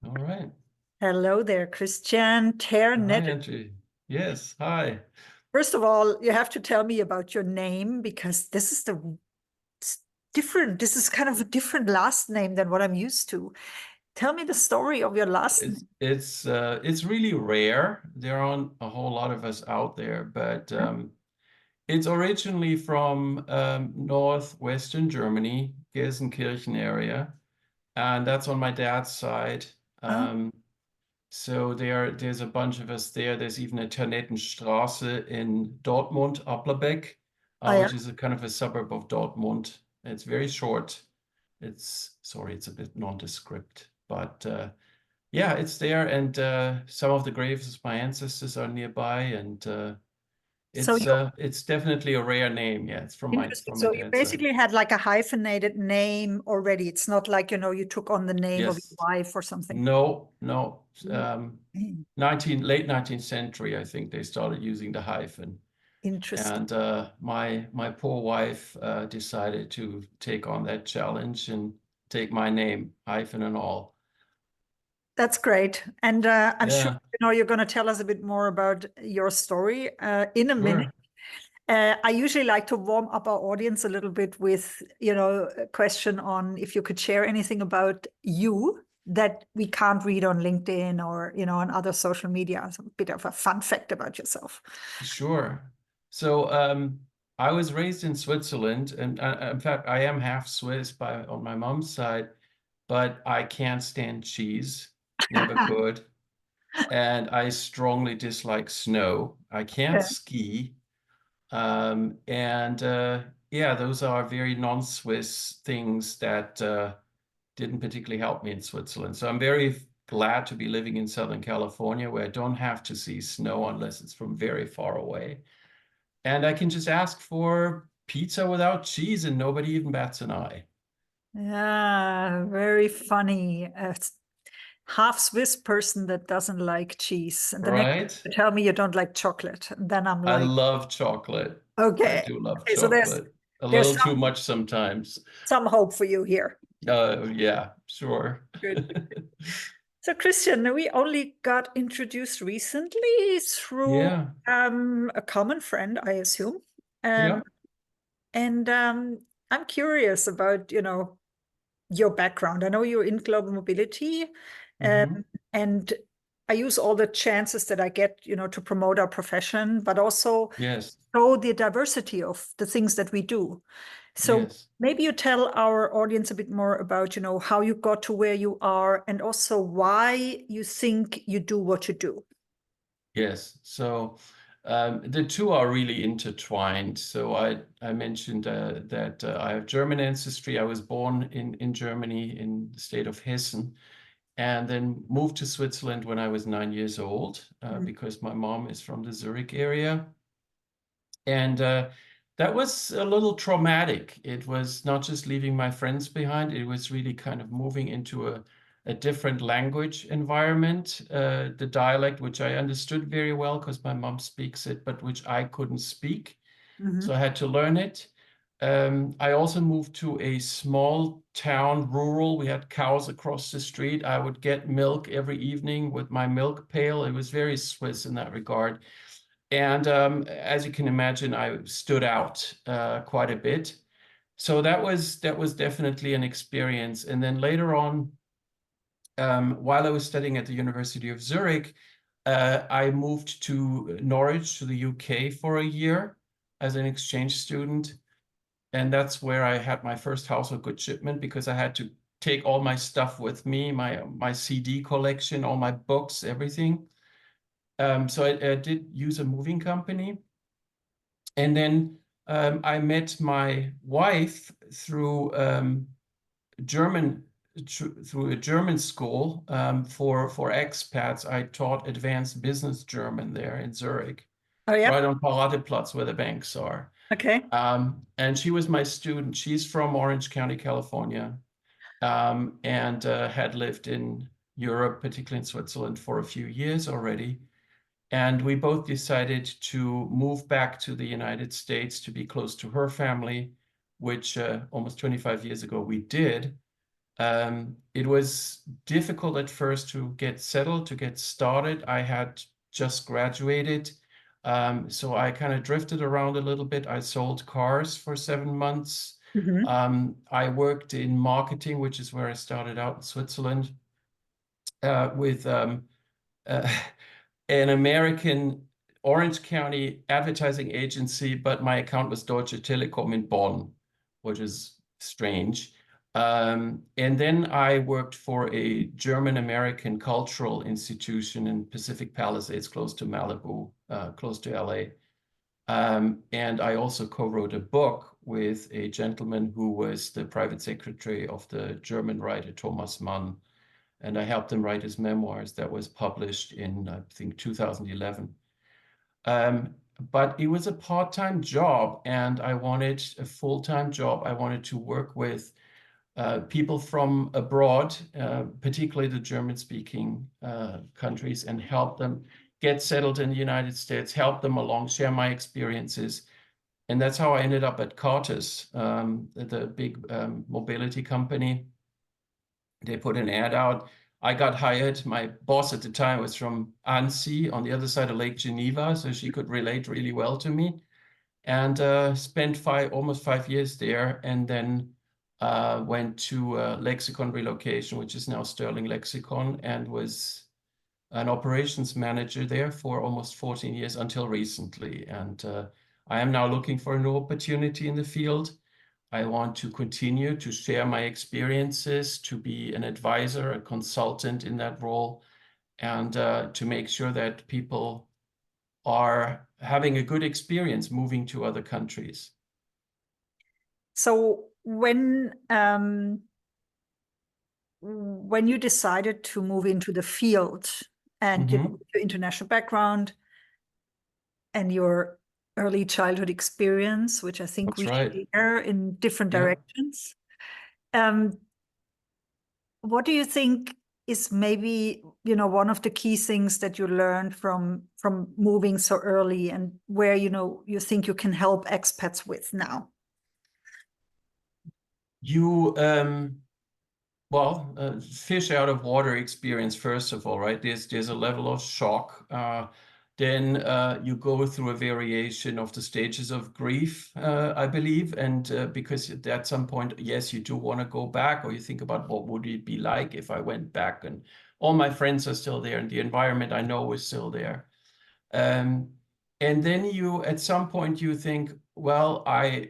All right. Hello there, Christian. Hi, Ter-Nedden. Angie. Yes, hi. First of all, you have to tell me about your name because this is different. This is kind of a different last name than what I'm used to. Tell me the story of your last It's name. it's really rare. There aren't a whole lot of us out there, but it's originally from northwestern Germany, Gelsenkirchen area, and that's on my dad's side. Oh, Um, so there's a bunch of us there. There's even a Ter-Nedden in Dortmund, Applerbeck, oh yeah. which is a kind of a suburb of Dortmund. It's very short. It's a bit nondescript, but yeah, it's there, and some of the graves of my ancestors are nearby, and So you it's definitely a rare name. Yeah, it's interesting. from my So you dad's side. basically had like a hyphenated name already. It's not like, you took on the name of your Yes. wife or something. No, no. Mm. 19th, late 19th century, I think they started using the hyphen. Interesting. And my poor wife decided to take on that challenge and take my name, hyphen and all. That's great. And I'm sure Yeah, you're going to tell us a bit more about your story in a minute. sure. I usually like to warm up our audience a little bit with, a question on if you could share anything about you that we can't read on LinkedIn or, on other social media. So a bit of a fun fact about yourself. Sure. So I was raised in Switzerland, and in fact, I am half Swiss on my mom's side, but I can't stand cheese, never could, and I strongly dislike snow. I can't Okay. ski, and yeah, those are very non-Swiss things that didn't particularly help me in Switzerland. So I'm very glad to be living in Southern California, where I don't have to see snow unless it's from very far away. And I can just ask for pizza without cheese and nobody even bats an eye. Yeah, very funny. Half Swiss person that doesn't like cheese. And the next Right? you tell me you don't like chocolate. And then I'm I like, love chocolate. I okay. do love Okay, so chocolate. A there's little too much sometimes. some hope for you here. Yeah, sure. Good. So, Christian, we only got introduced recently through Yeah, a common friend, I assume. yeah. Um, and I'm curious about, your background. I know you're in global mobility, Hmm. and I use all the chances that I get, to promote our profession, but also Yes, show the diversity of the things that we do. So yes. maybe you tell our audience a bit more about, how you got to where you are and also why you think you do what you do. Yes. So the two are really intertwined. So I mentioned that I have German ancestry. I was born in Germany in the state of Hessen, and then moved to Switzerland when I was 9 years old Mm. because my mom is from the Zurich area. And that was a little traumatic. It was not just leaving my friends behind, it was really kind of moving into a different language environment, the dialect, which I understood very well because my mom speaks it, but which I couldn't speak. So Mhm. I had to learn it. I also moved to a small town, rural. We had cows across the street. I would get milk every evening with my milk pail. It was very Swiss in that regard. And as you can imagine, I stood out quite a bit. So that was definitely an experience. And then later on, while I was studying at the University of Zurich, I moved to Norwich, to the UK, for a year as an exchange student. And that's where I had my first household goods shipment because I had to take all my stuff with me, my CD collection, all my books, everything. So I did use a moving company. And then I met my wife through German through a German school for expats. I taught advanced business German there in Zurich, Oh, yeah. right on Paradeplatz where the banks are. Okay. And she was my student. She's from Orange County, California, and had lived in Europe, particularly in Switzerland, for a few years already. And we both decided to move back to the United States to be close to her family, which almost 25 years ago we did. It was difficult at first to get settled, to get started. I had just graduated, so I kind of drifted around a little bit. I sold cars for 7 months. Mhm. I worked in marketing, which is where I started out in Switzerland, with uh, an American Orange County advertising agency, but my account was Deutsche Telekom in Bonn, which is strange. And then I worked for a German-American cultural institution in Pacific Palisades, close to Malibu, close to LA. And I also co-wrote a book with a gentleman who was the private secretary of the German writer Thomas Mann. And I helped him write his memoirs that was published in, I think, 2011. But it was a part-time job, and I wanted a full-time job. I wanted to work with people from abroad, particularly the German-speaking countries, and help them get settled in the United States, help them along, share my experiences. And that's how I ended up at Cartus, the big mobility company. They put an ad out. I got hired. My boss at the time was from Annecy on the other side of Lake Geneva, so she could relate really well to me. And spent almost 5 years there, and then went to Lexicon Relocation, which is now Sterling Lexicon, and was an operations manager there for almost 14 years until recently. And I am now looking for a new opportunity in the field. I want to continue to share my experiences, to be an advisor, a consultant in that role, and to make sure that people are having a good experience moving to other countries. So when you decided to move into the field and your international background and your early childhood experience, which I think That's we right. share in different Yeah. directions, what do you think is maybe, one of the key things that you learned from moving so early, and where, you think you can help expats with now? You, fish out of water experience, first of all, right? There's a level of shock. Then you go through a variation of the stages of grief, I believe. And because at some point, yes, you do want to go back, or you think about what would it be like if I went back, and all my friends are still there and the environment I know is still there. And then at some point you think, well, I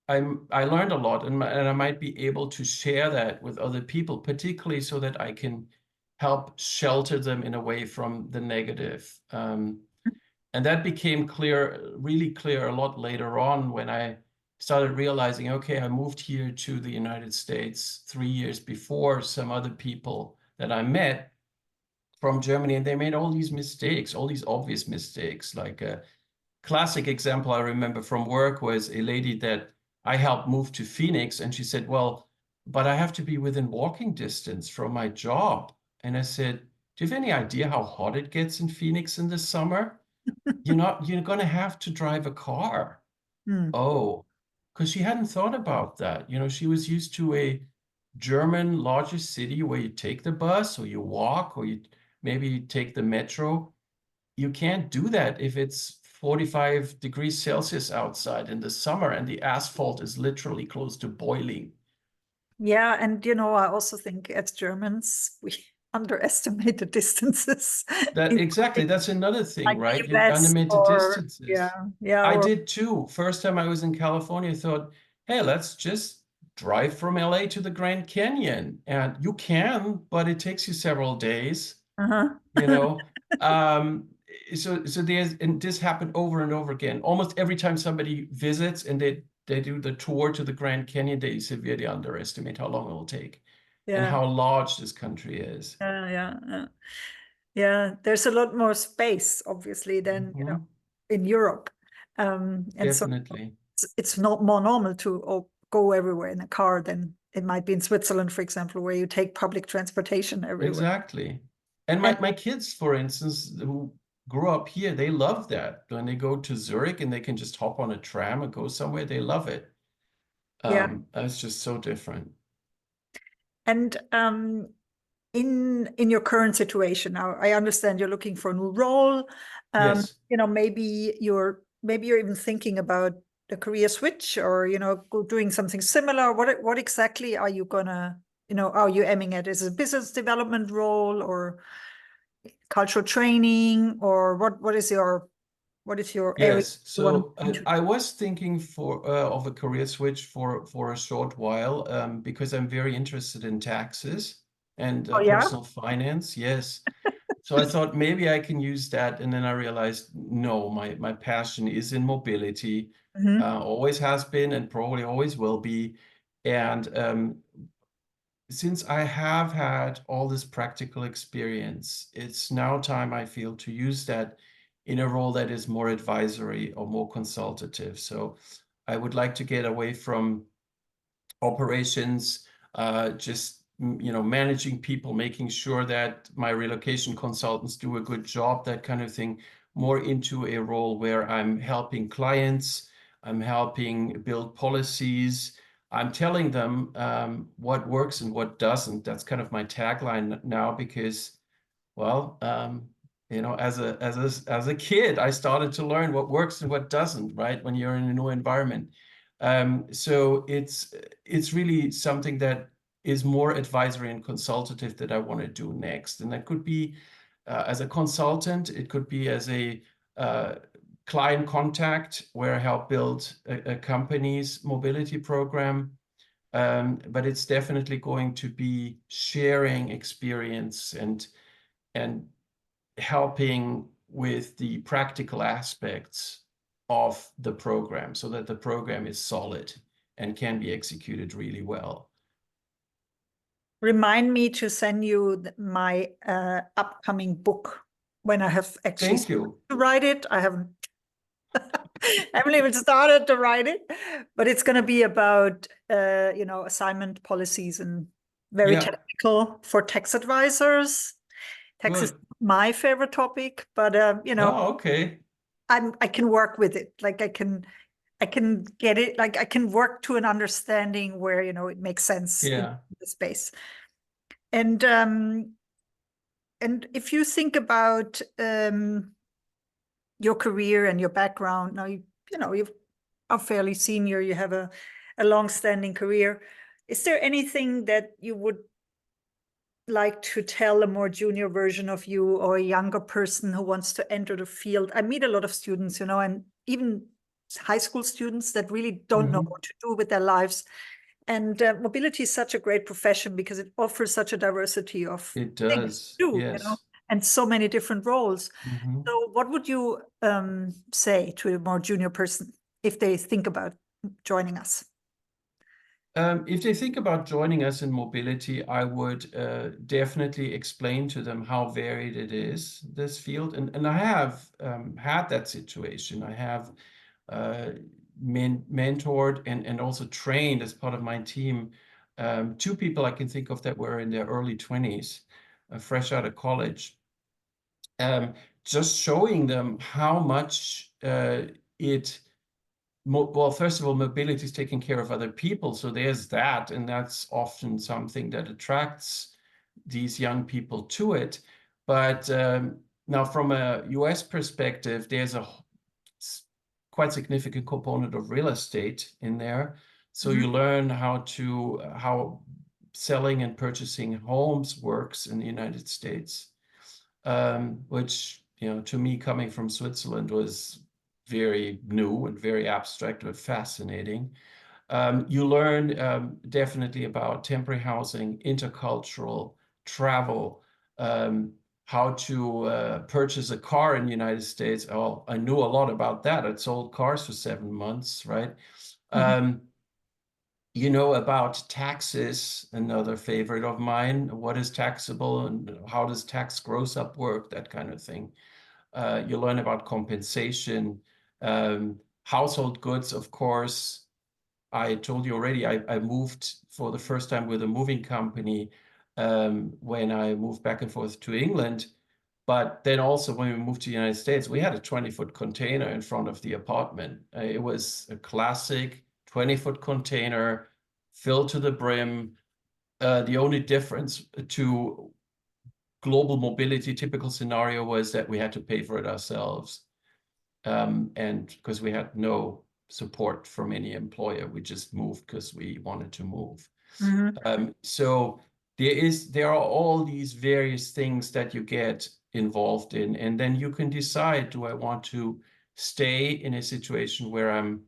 learned a lot, and I might be able to share that with other people, particularly so that I can help shelter them in a way from the negative. And that became really clear a lot later on, when I started realizing, okay, I moved here to the United States 3 years before some other people that I met from Germany, and they made all these mistakes, all these obvious mistakes. Like a classic example I remember from work was a lady that I helped move to Phoenix, and she said, well, but I have to be within walking distance from my job. And I said, do you have any idea how hot it gets in Phoenix in the summer? You're going to have to drive a car. Oh, because she hadn't thought about that. She was used to a German larger city where you take the bus, or you walk, or you maybe take the metro. You can't do that if it's 45 degrees Celsius outside in the summer and the asphalt is literally close to boiling. Yeah, and I also think as Germans, we underestimate the distances in Exactly, that's another thing, like right? the You US, underestimate the or yeah, distances. yeah, I or did too. First time I was in California, I thought, hey, let's just drive from LA to the Grand Canyon. And you can, but it takes you several days, uh-huh. you know. Um, and this happened over and over again. Almost every time somebody visits and they do the tour to the Grand Canyon, they severely underestimate how long it will take and Yeah, how large this country is. yeah. Yeah, there's a lot more space, obviously, than Mhm. in Europe, and so Definitely. it's not more normal to go everywhere in a car than it might be in Switzerland, for example, where you take public transportation everywhere. Exactly. And And my kids, for instance, who grew up here, they love that. When they go to Zurich and they can just hop on a tram and go somewhere, they love it. yeah, It's just so different. And in your current situation now, I understand you're looking for a new role. Yes. Maybe you're even thinking about a career switch, or doing something similar. What exactly are you gonna, are you aiming at? Is it a business development role or cultural training, or what is your area Yes, you want to so move into? I was thinking of a career switch for a short while, because I'm very interested in taxes and Oh yeah. personal finance. Yes, so I thought maybe I can use that, and then I realized no, my passion is in mobility, Mm-hmm. always has been and probably always will be, and since I have had all this practical experience, it's now time, I feel, to use that in a role that is more advisory or more consultative. So I would like to get away from operations, just managing people, making sure that my relocation consultants do a good job, that kind of thing, more into a role where I'm helping clients, I'm helping build policies, I'm telling them what works and what doesn't. That's kind of my tagline now, because, well, as a kid, I started to learn what works and what doesn't, right? When you're in a new environment. So it's really something that is more advisory and consultative that I want to do next. And that could be as a consultant, it could be as a client contact where I help build a company's mobility program. But it's definitely going to be sharing experience and helping with the practical aspects of the program so that the program is solid and can be executed really well. Remind me to send you my upcoming book when I have actually Thank you. to write it. I haven't even started to write it, but it's going to be about assignment policies and very Yeah, technical for tax advisors. Tax is good. my favorite topic, but Oh, okay. I can work with it. Like I can get it. Like I can work to an understanding where it makes sense in Yeah. the space. And if you think about your career and your background, now you are fairly senior, you have a long-standing career. Is there anything that you would like to tell a more junior version of you, or a younger person who wants to enter the field? I meet a lot of students, and even high school students that really don't know what to do with their lives. And mobility is such a great profession because it offers such a diversity of It things does. to do, Yes. and so many different roles. Mhm. So what would you say to a more junior person if they think about joining us? If they think about joining us in mobility, I would definitely explain to them how varied it is, this field. And I have had that situation. I have mentored and also trained as part of my team two people I can think of that were in their early 20s, fresh out of college. Just showing them how much well, first of all, mobility is taking care of other people. So there's that. And that's often something that attracts these young people to it. But now, from a US perspective, there's a quite significant component of real estate in there. So you learn how selling and purchasing homes works in the United States, which, to me, coming from Switzerland, was very new and very abstract but fascinating. You learn definitely about temporary housing, intercultural travel, how to purchase a car in the United States. Oh, I knew a lot about that. I sold cars for 7 months, right? You know about taxes, another favorite of mine. What is taxable and how does tax gross up work, that kind of thing. You learn about compensation, household goods, of course. I told you already, I moved for the first time with a moving company when I moved back and forth to England. But then also when we moved to the United States, we had a 20-foot container in front of the apartment. It was a classic 20-foot container filled to the brim, The only difference to global mobility typical scenario was that we had to pay for it ourselves. And because we had no support from any employer, we just moved because we wanted to move. So there are all these various things that you get involved in, and then you can decide, do I want to stay in a situation where I'm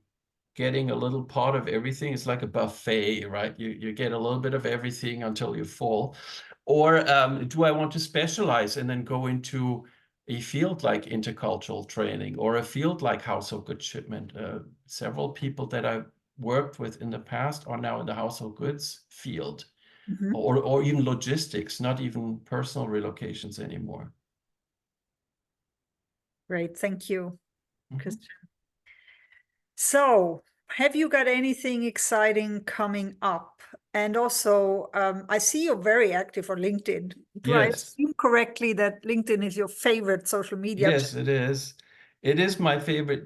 getting a little part of everything? It's like a buffet, right? You get a little bit of everything until you're full. Or do I want to specialize and then go into a field like intercultural training or a field like household goods shipment? Several people that I've worked with in the past are now in the household goods field, or even logistics, not even personal relocations anymore. Great, thank you, Christian. So, have you got anything exciting coming up? And also, I see you're very active on LinkedIn. Do I Yes. assume correctly that LinkedIn is your favorite social media Yes, it is. It is my favorite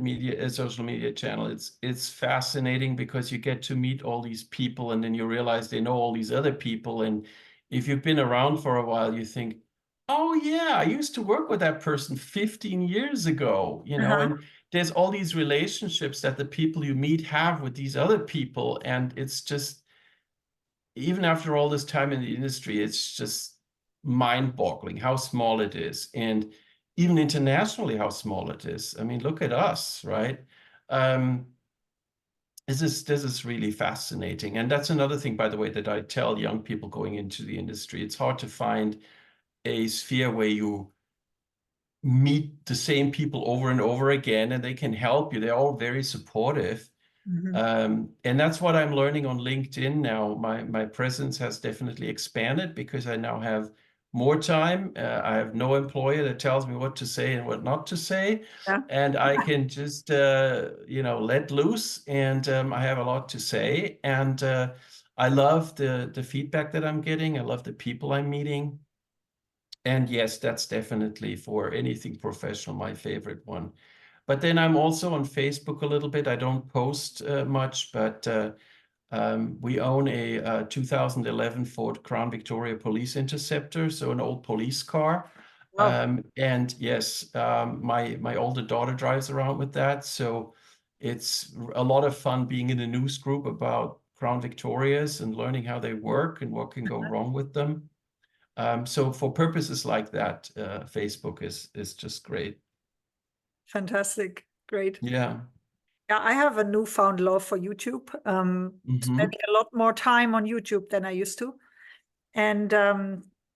social media channel. It's fascinating because you get to meet all these people and then you realize they know all these other people. And if you've been around for a while, you think, oh yeah, I used to work with that person 15 years ago, and there's all these relationships that the people you meet have with these other people. And it's just, even after all this time in the industry, it's just mind-boggling how small it is. And even internationally, how small it is. I mean, look at us, right? This is really fascinating. And that's another thing, by the way, that I tell young people going into the industry. It's hard to find a sphere where you meet the same people over and over again and they can help you. They're all very supportive. And that's what I'm learning on LinkedIn now. My presence has definitely expanded because I now have more time. I have no employer that tells me what to say and what not to say. And I can just, let loose. And I have a lot to say. And I love the feedback that I'm getting. I love the people I'm meeting. And yes, that's definitely, for anything professional, my favorite one. But then I'm also on Facebook a little bit. I don't post much, but we own a 2011 Ford Crown Victoria Police Interceptor, so an old police car. And yes, my older daughter drives around with that. So it's a lot of fun being in a news group about Crown Victorias and learning how they work and what can go wrong with them. So for purposes like that, Facebook is just great. Fantastic, great. Yeah. Yeah, I have a newfound love for YouTube. Spending a lot more time on YouTube than I used to, and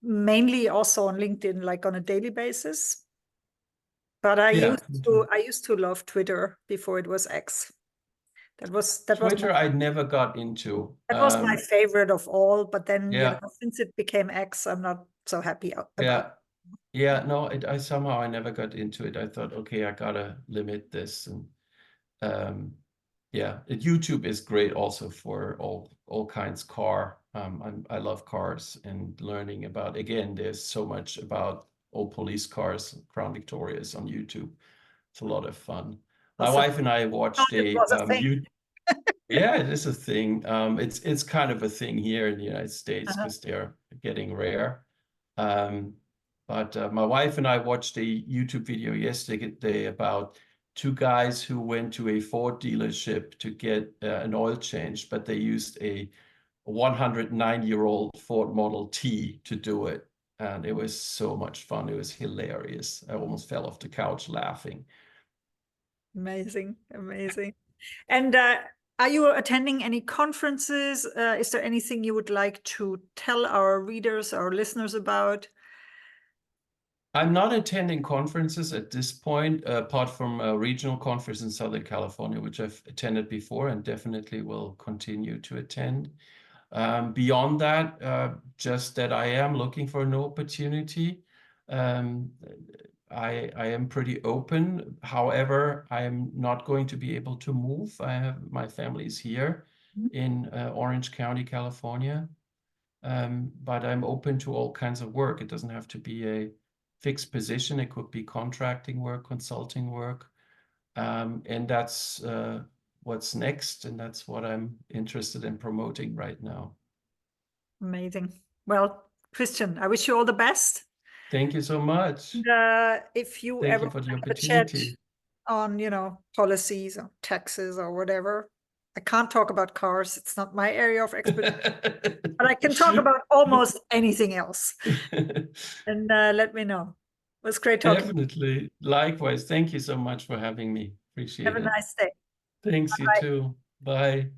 mainly also on LinkedIn, like on a daily basis. But I used to love Twitter before it was X. That was Twitter, I never got into. That was my favorite of all. But then, Yeah. since it became X, I'm not so happy about it. Yeah, no, I never got into it. I thought, okay, I gotta limit this. And YouTube is great also for all kinds car. I love cars and learning about, again, there's so much about old police cars, Crown Victorias on YouTube. It's a lot of fun. My wife and I watched yeah, it is a thing. It's kind of a thing here in the United States because they're getting rare. But my wife and I watched a YouTube video yesterday about two guys who went to a Ford dealership to get an oil change, but they used a 109-year-old Ford Model T to do it. And it was so much fun. It was hilarious. I almost fell off the couch laughing. Amazing, amazing. And are you attending any conferences? Is there anything you would like to tell our readers, our listeners about? I'm not attending conferences at this point, apart from a regional conference in Southern California, which I've attended before and definitely will continue to attend. Beyond that, just that I am looking for an opportunity. I am pretty open. However, I am not going to be able to move. My family is here in Orange County, California. But I'm open to all kinds of work. It doesn't have to be a fixed position. It could be contracting work, consulting work. And that's what's next. And that's what I'm interested in promoting right now. Amazing. Well, Christian, I wish you all the best. Thank you so much. If you Thank ever you for the have a chat opportunity. on, policies or taxes or whatever, I can't talk about cars. It's not my area of expertise, but I can talk about almost anything else. And let me know. It was great talking. Definitely. Likewise. Thank you so much for having me. Have Appreciate a it. nice day. Thanks, you Bye. too. Bye.